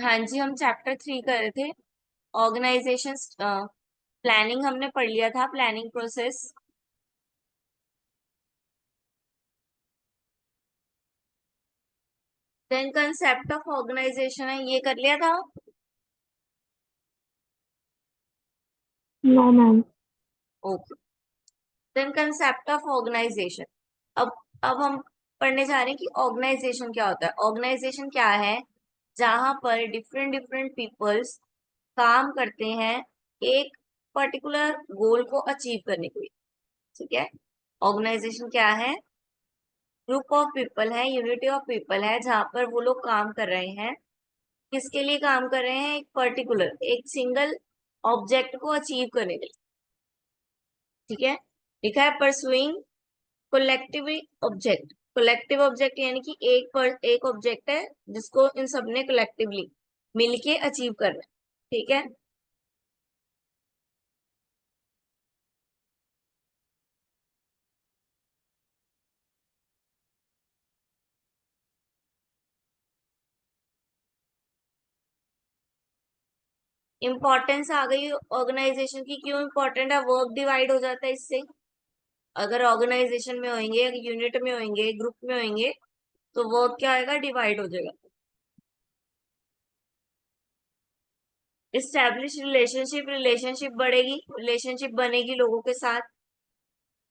हाँ जी, हम चैप्टर 3 कर रहे थे। ऑर्गेनाइजेशन प्लानिंग हमने पढ़ लिया था, planning process. Then concept of organization है, ये कर लिया था। No ma'am. Okay. Then concept of organization. अब अब हम पढ़ने जा रहे हैं कि ऑर्गेनाइजेशन क्या होता है। ऑर्गेनाइजेशन क्या है? जहां पर डिफरेंट डिफरेंट पीपल्स काम करते हैं एक पर्टिकुलर गोल को अचीव करने के लिए। ठीक है। ऑर्गेनाइजेशन क्या है? ग्रुप ऑफ पीपल है, यूनिटी ऑफ पीपल है, जहां पर वो लोग काम कर रहे हैं। किसके लिए काम कर रहे हैं? एक पर्टिकुलर, एक सिंगल ऑब्जेक्ट को अचीव करने के लिए। ठीक है। लिखा है pursuing collective object. Collective object यानी कि एक ऑब्जेक्ट है जिसको इन सबने कलेक्टिवली मिलके अचीव करना है। ठीक है। इंपॉर्टेंस आ गई ऑर्गेनाइजेशन की। क्यों इंपॉर्टेंट है? वर्क डिवाइड हो जाता है इससे। अगर ऑर्गेनाइजेशन में होंगे, यूनिट में होंगे, ग्रुप में होंगे, तो वर्क क्या होगा? डिवाइड हो जाएगा। इस्टेब्लिश रिलेशनशिप, रिलेशनशिप बढ़ेगी, रिलेशनशिप बनेगी लोगों के साथ।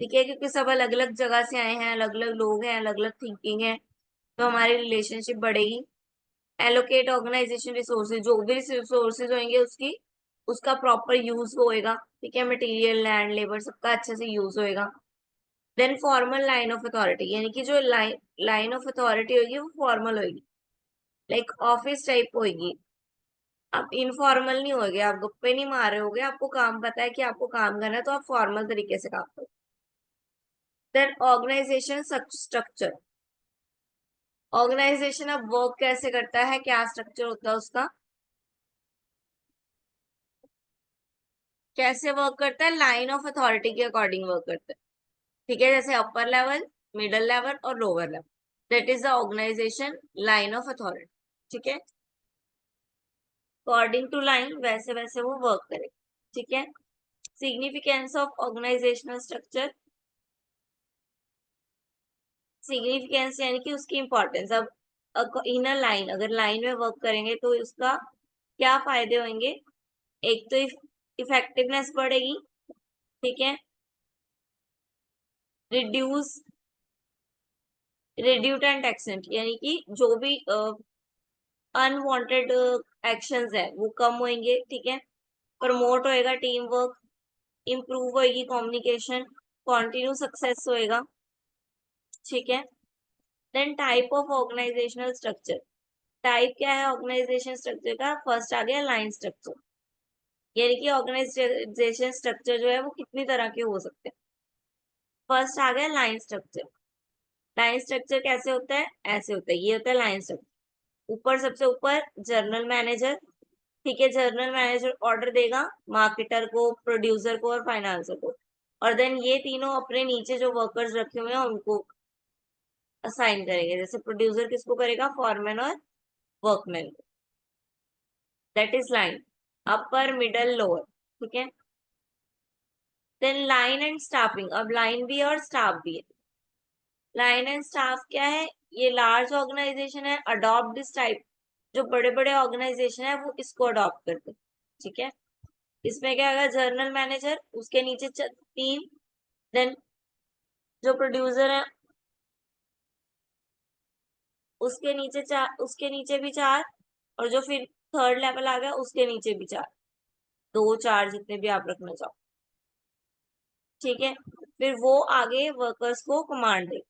ठीक है, क्योंकि सब अलग अलग जगह से आए हैं, अलग अलग लोग हैं, अलग अलग थिंकिंग है, तो हमारी रिलेशनशिप बढ़ेगी। एलोकेट ऑर्गेनाइजेशन रिसोर्सेज, जो भी रिसोर्सेज होंगे उसकी उसका प्रॉपर यूज होएगा। ठीक है, मटेरियल, लैंड, लेबर, सबका अच्छे से यूज होएगा। Then formal line of authority, यानी कि जो लाइन ऑफ अथॉरिटी होगी वो फॉर्मल होगी, लाइक ऑफिस टाइप होगी। आप इनफॉर्मल नहीं होगे, आप गप्पे नहीं मार रहे होगे, आपको काम पता है कि आपको काम करना है, तो आप फॉर्मल तरीके से काम करो। Then organization structure. ऑर्गेनाइजेशन अब वर्क कैसे करता है, क्या स्ट्रक्चर होता है उसका, कैसे वर्क करता है? लाइन ऑफ अथॉरिटी के अकॉर्डिंग वर्क करता है। ठीक है, जैसे अपर लेवल, मिडल लेवल और lower level, that is the organization line of authority. ठीक है, अकॉर्डिंग टू लाइन वैसे वैसे वो वर्क करे। ठीक है। Significance of organizational structure. Significance यानी कि उसकी इंपॉर्टेंस। अब इनर लाइन, अगर लाइन में वर्क करेंगे तो उसका क्या फायदे होंगे? एक तो इफेक्टिवनेस बढ़ेगी। ठीक है। रिड्यूस रिड्यूटेंट एक्सेंट, यानी कि जो भी अनवांटेड एक्शंस है वो कम होंगे। ठीक है। प्रमोट होएगा टीम वर्क, इम्प्रूव होएगी कम्युनिकेशन, कंटिन्यू सक्सेस होएगा। ठीक है। Then type of organizational structure. Type क्या है ऑर्गेनाइजेशन स्ट्रक्चर का? फर्स्ट आ गया लाइन स्ट्रक्चर, यानी कि ऑर्गेनाइजेशन स्ट्रक्चर जो है वो कितनी तरह के हो सकते हैं। फर्स्ट आ गया लाइन स्ट्रक्चर। लाइन स्ट्रक्चर कैसे होता है? ऐसे होता है, ये होता है लाइन स्ट्रक्चर। ऊपर, सबसे ऊपर जर्नल मैनेजर। ठीक है, जर्नल मैनेजर ऑर्डर देगा मार्केटर को, प्रोड्यूसर को और फाइनेंसर को, और देन ये तीनों अपने नीचे जो वर्कर्स रखे हुए हैं उनको असाइन करेंगे। जैसे प्रोड्यूसर किसको करेगा? फॉरमैन और वर्कमैन को। That is line, upper middle lower. ठीक है। Then line and staffing. अब लाइन भी है और स्टाफ भी है। लाइन एंड स्टाफ क्या है? ये लार्ज ऑर्गेनाइजेशन है, अडॉप्ट दिस टाइप। जो बड़े बड़े ऑर्गेनाइजेशन है वो इसको अडॉप्ट करते हैं। ठीक है। इसमें क्या होगा? जर्नल मैनेजर, उसके नीचे टीम, देन जो प्रोड्यूसर है उसके नीचे भी चार, और जो फिर थर्ड लेवल आ गया उसके नीचे भी चार, दो चार जितने भी आप रखना चाहो। ठीक है। फिर वो आगे वर्कर्स को command they.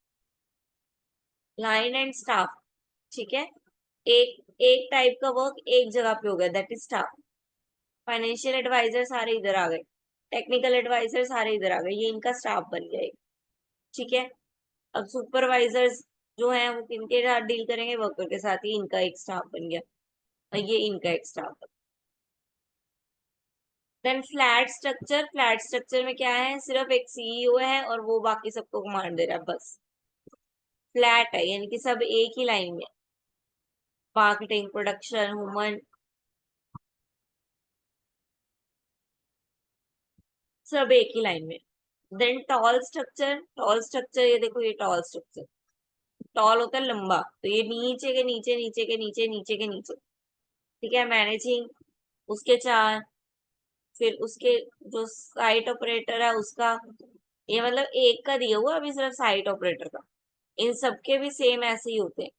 Line and staff. ठीक है। एक एक टाइप का वर्क एक जगह पे हो गया, that is staff. Financial advisor सारे इधर आ गए, टेक्निकल एडवाइजर सारे इधर आ गए, ये इनका स्टाफ बन गया एक। ठीक है। अब सुपरवाइजर्स जो है वो किनके साथ डील करेंगे? वर्कर के साथ, ही इनका एक स्टाफ बन गया, और ये इनका एक staff. Then flat structure. Flat structure में क्या है? सिर्फ एक सीईओ है और वो बाकी सबको कमांड दे रहा है बस। फ्लैट है यानी कि सब एक ही लाइन में। मार्केटिंग, प्रोडक्शन, ह्यूमन, सब एक ही लाइन में। देन टॉल स्ट्रक्चर, ये देखो ये टॉल स्ट्रक्चर, टॉल होता है लंबा, तो ये नीचे के नीचे, नीचे के नीचे, नीचे के नीचे, ठीक है। मैनेजिंग, उसके चार, फिर उसके जो साइट ऑपरेटर है उसका, ये मतलब एक का दिया हुआ अभी सिर्फ साइट ऑपरेटर का, इन सबके भी सेम ऐसे ही होते हैं।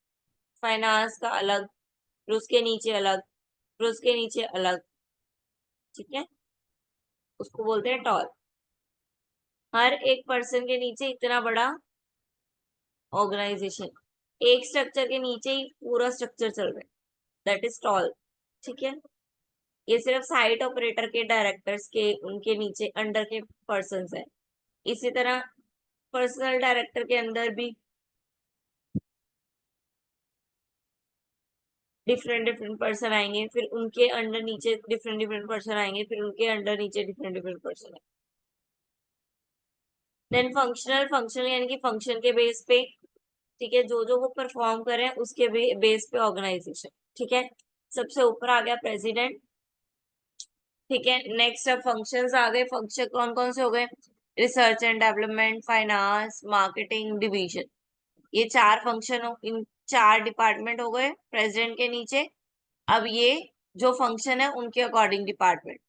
फाइनेंस का अलग, फिर उसके नीचे अलग, फिर उसके नीचे अलग, ठीक है, उसको बोलते हैं टॉल। हर एक पर्सन के नीचे इतना बड़ा ऑर्गेनाइजेशन, एक स्ट्रक्चर के नीचे ही पूरा स्ट्रक्चर चल रहा है, दैट इज टॉल, ठीक है। ये सिर्फ साइट ऑपरेटर के, डायरेक्टर्स के, उनके नीचे अंडर के पर्सन्स है। इसी तरह पर्सनल डायरेक्टर के अंदर भी डिफरेंट डिफरेंट पर्सन आएंगे, फिर उनके अंडर नीचे डिफरेंट डिफरेंट पर्सन आएंगे, फिर उनके अंडर नीचे डिफरेंट डिफरेंट पर्सन आएंगे। देन फंक्शनल यानी कि फंक्शन के बेस पे, ठीक है, जो जो वो परफॉर्म कर रहे हैं उसके बेस पे ऑर्गेनाइजेशन, ठीक है। सबसे ऊपर आ गया प्रेसिडेंट, ठीक है। नेक्स्ट अब फंक्शंस आ गए। फंक्शन कौन कौन से हो गए? Research and development, finance, marketing, division, ये चार फंक्शन हो, इन चार डिपार्टमेंट हो गए प्रेसिडेंट के नीचे। अब ये जो फंक्शन है उनके अकॉर्डिंग डिपार्टमेंट,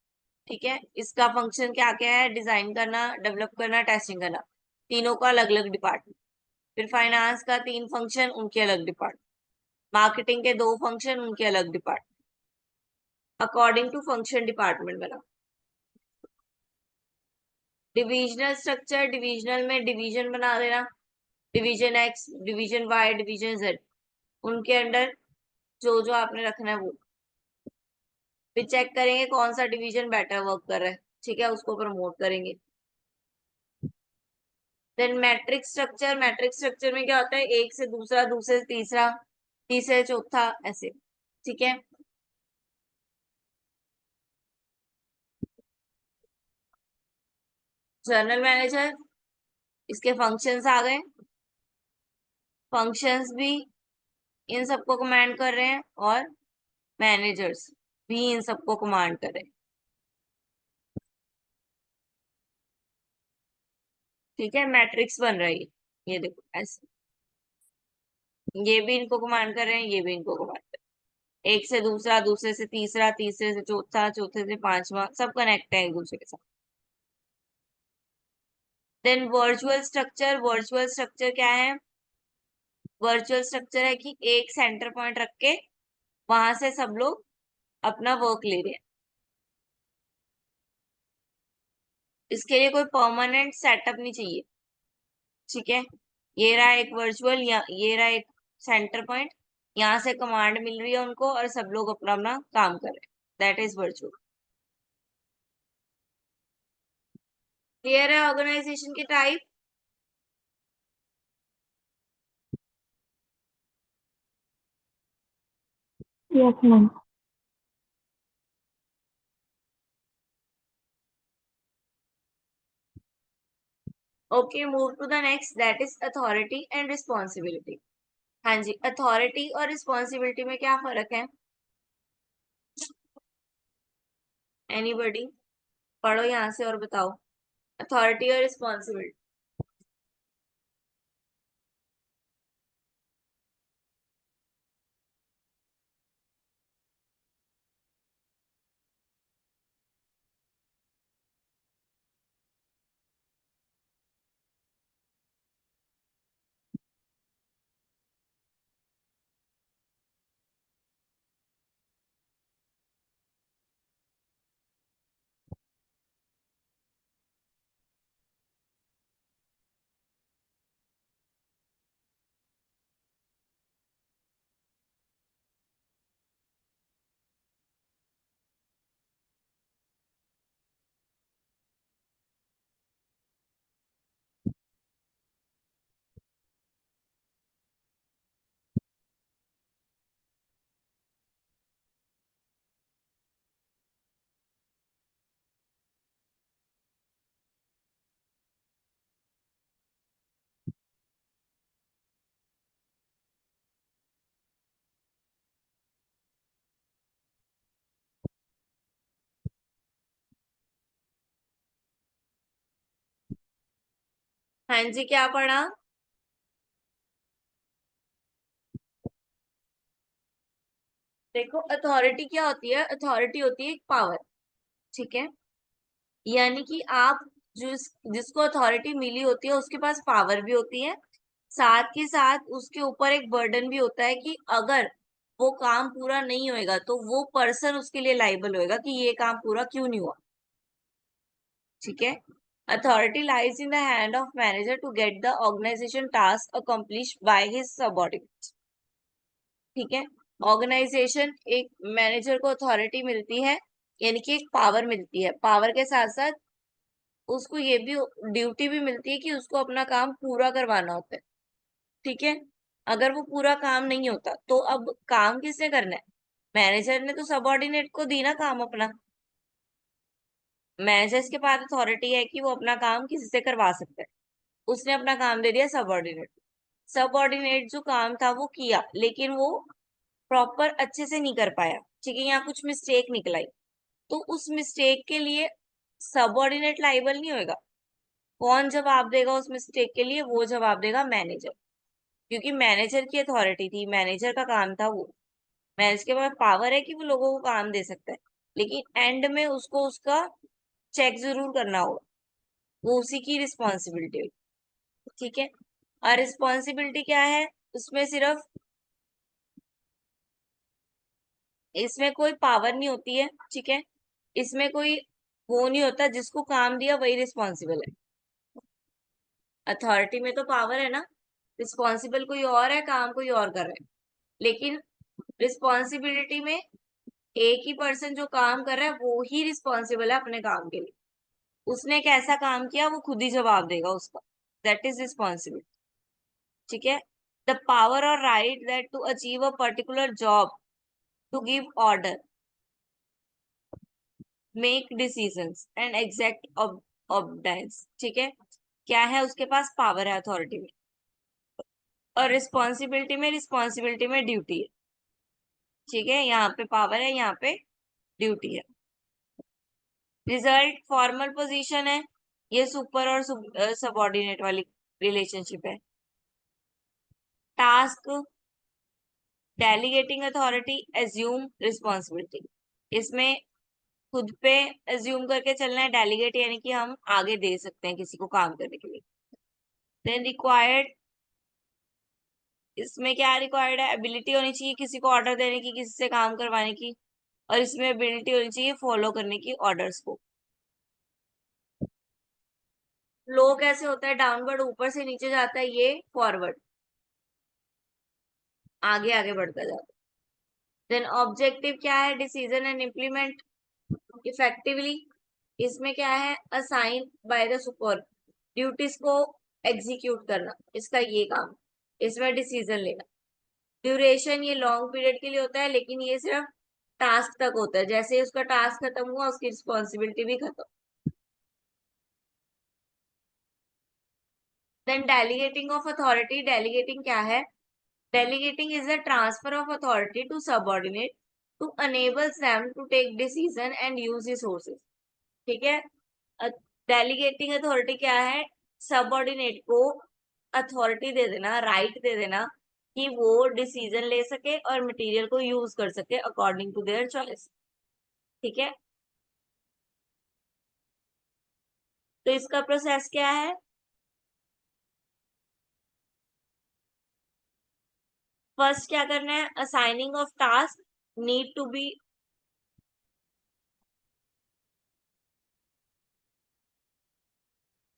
ठीक है। इसका फंक्शन क्या क्या है? डिजाइन करना, डेवलप करना, टेस्टिंग करना, तीनों का अलग अलग डिपार्टमेंट। फिर फाइनेंस का तीन फंक्शन, उनके अलग डिपार्टमेंट। मार्केटिंग के दो फंक्शन, उनके अलग department, according to function department बना। डिविजनल स्ट्रक्चर, डिविजनल में डिवीजन बना देना, division x, division y, division z, उनके अंडर जो जो आपने रखना है वो। फिर चेक करेंगे कौन सा डिवीजन बेटर वर्क कर रहा है, ठीक है, उसको प्रमोट करेंगे। देन मैट्रिक्स स्ट्रक्चर में क्या होता है? एक से दूसरा, दूसरे से तीसरा, तीसरे से चौथा, ऐसे, ठीक है। जनरल मैनेजर, इसके फंक्शंस आ गए। फंक्शंस भी इन सबको कमांड कर रहे हैं, और मैनेजर्स भी इन सबको कमांड कर रहे हैं, ठीक है। मैट्रिक्स बन रही है, ये देखो ऐसे, ये भी इनको कमांड कर रहे हैं, ये भी इनको कमांड कर रहे हैं। एक से दूसरा, दूसरे से तीसरा, तीसरे से चौथा, चौथे से पांचवा, सब कनेक्ट है एक दूसरे के साथ। देन वर्चुअल स्ट्रक्चर क्या है? वर्चुअल स्ट्रक्चर है कि एक सेंटर पॉइंट रख के वहां से सब लोग अपना वर्क ले रहे हैं। इसके लिए कोई परमानेंट सेटअप नहीं चाहिए, ठीक है। ये रहा एक वर्चुअल, या ये रहा एक सेंटर पॉइंट, यहाँ से कमांड मिल रही है उनको और सब लोग अपना अपना काम कर रहे हैं, दैट इज वर्चुअल। क्लियर है ऑर्गेनाइजेशन के type? Yes, ma'am. Okay, move to the next, that is authority and responsibility. हाँ जी, अथॉरिटी और रिस्पॉन्सिबिलिटी में क्या फर्क है? एनीबडी? पढ़ो यहाँ से और बताओ, अथॉरिटी और रिस्पॉन्सिबिलिटी। हाँ जी, क्या पढ़ा? देखो, अथॉरिटी क्या होती है? अथॉरिटी होती है एक पावर, ठीक है। यानी कि आप जिसको अथॉरिटी मिली होती है उसके पास पावर भी होती है, साथ के साथ उसके ऊपर एक बर्डन भी होता है कि अगर वो काम पूरा नहीं होएगा तो वो पर्सन उसके लिए लाइबल होएगा कि ये काम पूरा क्यों नहीं हुआ, ठीक है। Authority lies in the hand of manager to get the organization task accomplish by his subordinates, ठीक है। ऑर्गेनाइजेशन एक मैनेजर को अथॉरिटी मिलती है, यानी कि एक पावर मिलती है, पावर के साथ साथ उसको ये भी ड्यूटी भी मिलती है कि उसको अपना काम पूरा करवाना होता है, ठीक है। अगर वो पूरा काम नहीं होता तो अब काम किसने करना है? मैनेजर ने तो सबऑर्डिनेट को दी ना काम अपना। मैनेजर के पास अथॉरिटी है कि वो अपना काम किसी से करवा सकता है, उसने अपना काम दे दिया सबऑर्डिनेट। सबऑर्डिनेट जो काम था वो किया, लेकिन वो प्रॉपर अच्छे से नहीं कर पाया, ठीक है, यहाँ कुछ मिस्टेक निकल आई, तो उस मिस्टेक के लिए सबऑर्डिनेट लाइबल नहीं होएगा। कौन जवाब देगा उस मिस्टेक के लिए? वो जवाब देगा मैनेजर, क्योंकि मैनेजर की अथॉरिटी थी, मैनेजर का काम था वो। मैनेजर के पास पावर है कि वो लोगों को काम दे सकता है, लेकिन एंड में उसको उसका चेक जरूर करना होगा, वो उसी की रिस्पॉन्सिबिलिटी, ठीक है। और रिस्पॉन्सिबिलिटी क्या है उसमें? सिर्फ इसमें कोई पावर नहीं होती है, ठीक है। इसमें कोई वो नहीं होता, जिसको काम दिया वही रिस्पॉन्सिबल है। अथॉरिटी में तो पावर है ना, रिस्पॉन्सिबल कोई और है, काम कोई और कर रहा है। लेकिन रिस्पॉन्सिबिलिटी में एक ही पर्सन जो काम कर रहा है वो ही रिस्पॉन्सिबल है अपने काम के लिए। उसने कैसा काम किया वो खुद ही जवाब देगा उसका, दैट इज रिस्पॉन्सिबिलिटी, ठीक है। द पावर और right that to achieve a particular job, to give order, make decisions and exact obedience, ठीक है। क्या है उसके पास? पावर है अथॉरिटी में। और रिस्पॉन्सिबिलिटी में ड्यूटी है, ठीक है। यहाँ पे पावर है, यहाँ पे ड्यूटी है। रिजल्ट फॉर्मल पोजीशन है, ये सुपर और सबऑर्डिनेट वाली रिलेशनशिप है। Task delegating authority, assume responsibility, इसमें खुद पे एज्यूम करके चलना है, डेलीगेट यानी कि हम आगे दे सकते हैं किसी को काम करने के लिए। देन रिक्वायर्ड, इसमें क्या रिक्वायर्ड है? एबिलिटी होनी चाहिए किसी को ऑर्डर देने की, किसी से काम करवाने की, और इसमें एबिलिटी होनी चाहिए फॉलो करने की ऑर्डर्स को। फ्लो कैसे होता है? डाउनवर्ड, ऊपर से नीचे जाता है, ये फॉरवर्ड, आगे आगे बढ़ता जाता है। देन ऑब्जेक्टिव क्या है? डिसीजन एंड इम्प्लीमेंट इफेक्टिवली, इसमें क्या है? Assign by the super, duties को एग्जीक्यूट करना, इसका ये काम, इसमें डिसीजन लेना। ड्यूरेशन, ये लॉन्ग पीरियड के लिए होता है, लेकिन ये सिर्फ टास्क तक होता है, जैसे ही उसका टास्क खत्म हुआ उसकी रिस्पॉन्सिबिलिटी भी खत्म। Then delegating of authority, delegating क्या है? Delegating is the transfer of authority to subordinate to enable them to take decision and use resources, ठीक है। डेलीगेटिंग अथॉरिटी क्या है? सबऑर्डिनेट को अथॉरिटी दे देना, राइट दे देना कि वो डिसीजन ले सके और मटेरियल को यूज कर सके अकॉर्डिंग टू देयर चॉइस, ठीक है। तो इसका प्रोसेस क्या है? फर्स्ट क्या करना है? Assigning of task need to be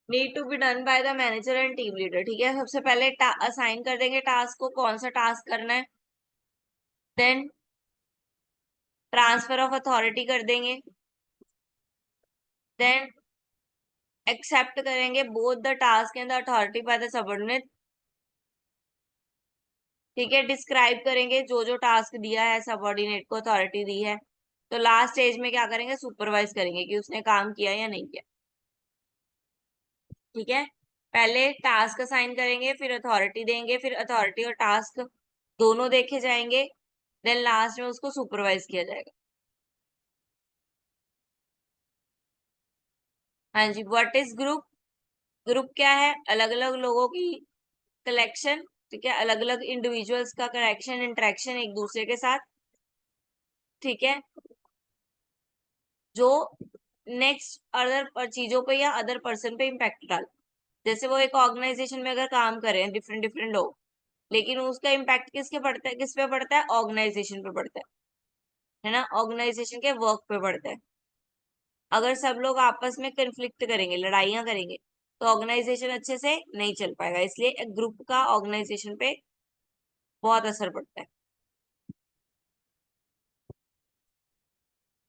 need to be done by the manager and team leader, ठीक है। सबसे पहले असाइन कर देंगे टास्क को, कौन सा टास्क करना है। देन ट्रांसफर ऑफ अथॉरिटी कर देंगे। देन एक्सेप्ट करेंगे both the task and the authority by the subordinate, ठीक है। डिस्क्राइब करेंगे जो जो टास्क दिया है सबऑर्डिनेट को, अथॉरिटी दी है। तो लास्ट स्टेज में क्या करेंगे? सुपरवाइज करेंगे कि उसने काम किया या नहीं किया, ठीक है। पहले टास्क असाइन करेंगे, फिर अथॉरिटी देंगे, फिर अथॉरिटी और टास्क दोनों देखे जाएंगे, देन लास्ट में उसको सुपरवाइज किया जाएगा। हाँ जी, व्हाट इज ग्रुप? ग्रुप क्या है? अलग अलग लोगों की कलेक्शन, ठीक है, अलग अलग इंडिविजुअल्स का कनेक्शन, इंटरेक्शन एक दूसरे के साथ, ठीक है, जो नेक्स्ट अदर चीजों पे या अदर पर्सन पे इम्पैक्ट डाल। जैसे वो एक ऑर्गेनाइजेशन में अगर काम कर रहे हैं डिफरेंट डिफरेंट लोग, लेकिन उसका इम्पैक्ट किसके पड़ता है, किस पे पड़ता है? ऑर्गेनाइजेशन पे पड़ता है ना, ऑर्गेनाइजेशन के वर्क पे पड़ता है। अगर सब लोग आपस में कन्फ्लिक्ट करेंगे, लड़ाइयां करेंगे, तो ऑर्गेनाइजेशन अच्छे से नहीं चल पाएगा। इसलिए एक ग्रुप का ऑर्गेनाइजेशन पे बहुत असर पड़ता है।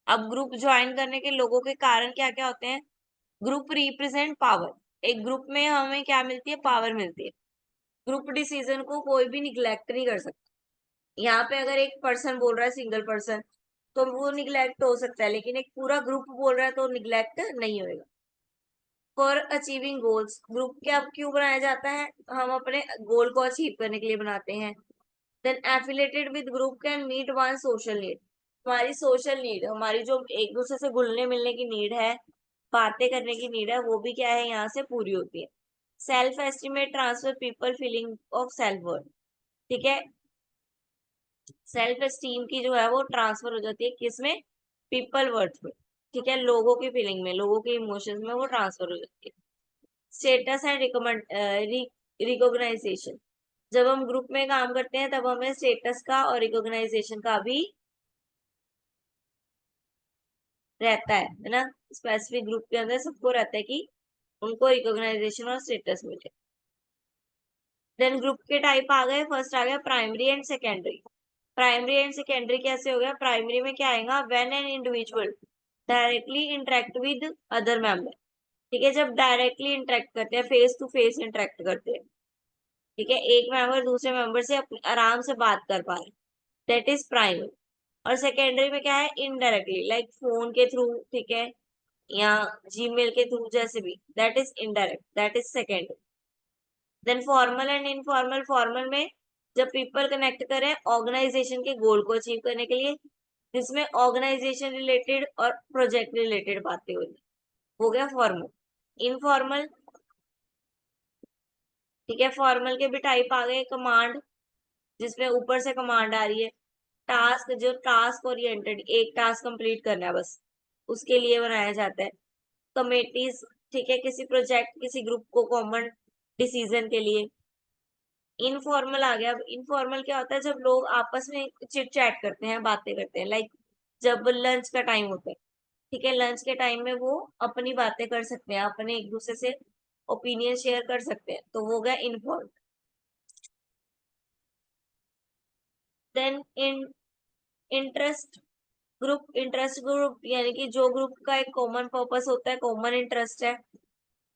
अब ग्रुप ज्वाइन करने के लोगों के कारण क्या क्या होते हैं? Group represent power. एक ग्रुप में हमें क्या मिलती है? पावर मिलती है। ग्रुप डिसीजन को कोई भी निग्लेक्ट नहीं कर सकता। यहाँ पे अगर एक पर्सन बोल रहा है, सिंगल पर्सन, तो वो निग्लेक्ट हो सकता है, लेकिन एक पूरा ग्रुप बोल रहा है तो निग्लेक्ट नहीं होएगा। फॉर अचीविंग गोल्स, ग्रुप क्या क्यों बनाया जाता है? हम अपने गोल को अचीव करने के लिए बनाते हैं। Then affiliated with group can meet one social need. हमारी सोशल नीड, हमारी जो एक दूसरे से घुलने मिलने की नीड है, बातें करने की नीड है, वो भी क्या है? यहाँ से पूरी होती है। Self estimate transfer people feeling of self worth, ठीक है, सेल्फ एस्टीम की जो है वो ट्रांसफर हो जाती है किसमें? पीपल वर्थ में, ठीक है, लोगों की फीलिंग में, लोगों के इमोशंस में वो ट्रांसफर हो जाती है। स्टेटस एंड रिकॉग्नाइजेशन, जब हम ग्रुप में काम करते हैं तब हमें स्टेटस का और रिकॉग्नाइजेशन का भी रहता है ना, स्पेसिफिक ग्रुप के अंदर सबको रहता है कि उनको रिकॉग्नाइजेशन और स्टेटस मिले। देन ग्रुप के टाइप आ गए, फर्स्ट आ गया primary and secondary. Primary and secondary कैसे हो गया? प्राइमरी में क्या आएगा? When an individual directly interact with other member, ठीक है, जब डायरेक्टली इंटरेक्ट करते हैं, फेस टू फेस इंटरेक्ट करते हैं, ठीक है, एक मेंबर दूसरे मेंबर से आराम से बात कर पा रहे, दैट इज प्राइमरी। और सेकेंडरी में क्या है? इनडायरेक्टली, लाइक फोन के थ्रू, ठीक है, या जीमेल के थ्रू, जैसे भी, that is indirect, that is secondary. Then formal and informal, formal में जब पीपल कनेक्ट करें ऑर्गेनाइजेशन के गोल को अचीव करने के लिए, जिसमें ऑर्गेनाइजेशन रिलेटेड और प्रोजेक्ट रिलेटेड बातें होती, हो गया फॉर्मल। इनफॉर्मल, ठीक है, फॉर्मल के भी टाइप आ गए, कमांड, जिसमें ऊपर से कमांड आ रही है। टास्क, जो टास्क ओरिएंटेड, एक टास्क कंप्लीट करना है बस, उसके लिए बनाया जाता है। कमेटीज, ठीक है, किसी प्रोजेक्ट, किसी ग्रुप को कॉमन डिसीजन के लिए। इनफॉर्मल आ गया। अब इनफॉर्मल क्या होता है? जब लोग आपस में चिट चैट करते हैं, बातें करते हैं, लाइक जब लंच का टाइम होता है, ठीक है, लंच के टाइम में वो अपनी बातें कर सकते हैं, अपने एक दूसरे से ओपिनियन शेयर कर सकते हैं, तो वो हो गया informal. Then in interest group, interest group यानी कि जो ग्रुप का एक कॉमन पर्पस होता है, कॉमन इंटरेस्ट है।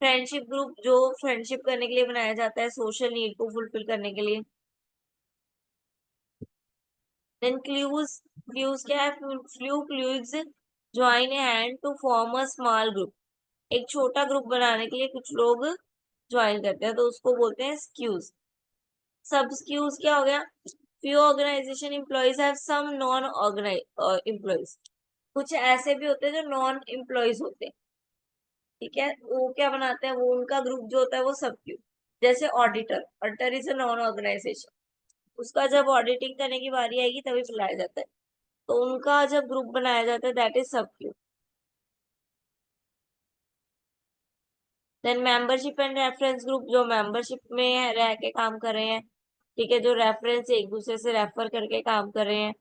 फ्रेंडशिप ग्रुप, जो फ्रेंडशिप करने के लिए बनाया जाता है, सोशल नीड को फुलफिल करने के लिए। देन क्लूज, क्लूज क्या है? Few cliques join hand to form a small group. एक छोटा ग्रुप बनाने के लिए कुछ लोग ज्वाइन करते हैं, तो उसको बोलते हैं स्क्यूज। सब स्क्यूज क्या हो गया? Few organization employees have some non organize employees, कुछ ऐसे भी होते हैं जो नॉन एम्प्लॉयज होते हैं, ठीक है, वो क्या बनाते हैं? वो उनका ग्रुप जो होता है वो सब क्यू, जैसे auditor, auditor is a non organization, उसका जब ऑडिटिंग करने की बारी आएगी तभी बुलाया जाता है, तो उनका जब ग्रुप बनाया जाता है, दैट इज सब क्यू। Then membership and reference group, जो मेंबरशिप में रह के काम कर रहे हैं, ठीक है, जो रेफरेंस एक दूसरे से रेफर करके काम कर रहे हैं।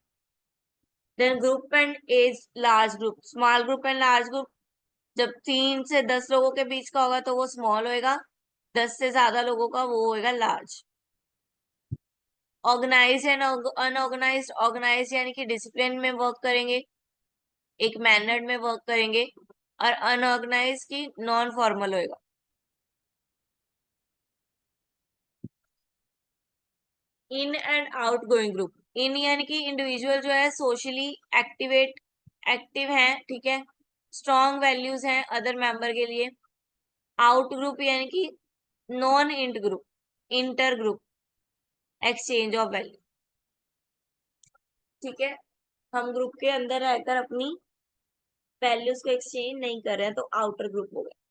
Then group and as large group, small group and large group, जब 3 से 10 लोगों के बीच का होगा तो वो स्मॉल होएगा, 10 से ज्यादा लोगों का वो होएगा large. Organize and unorganize, organize यानी कि डिसिप्लिन में वर्क करेंगे, एक मैनर्ड में वर्क करेंगे, और अनऑर्गेनाइज की नॉन फॉर्मल होएगा। In and out going group, in यानी कि इंडिविजुअल जो है सोशली एक्टिवेट, एक्टिव है, ठीक है, स्ट्रॉन्ग वैल्यूज हैं अदर मेंबर के लिए। आउट ग्रुप यानी कि non int group, inter group exchange of value, ठीक है, हम ग्रुप के अंदर रहकर अपनी वैल्यूज को एक्सचेंज नहीं कर रहे हैं, तो आउटर ग्रुप हो गया।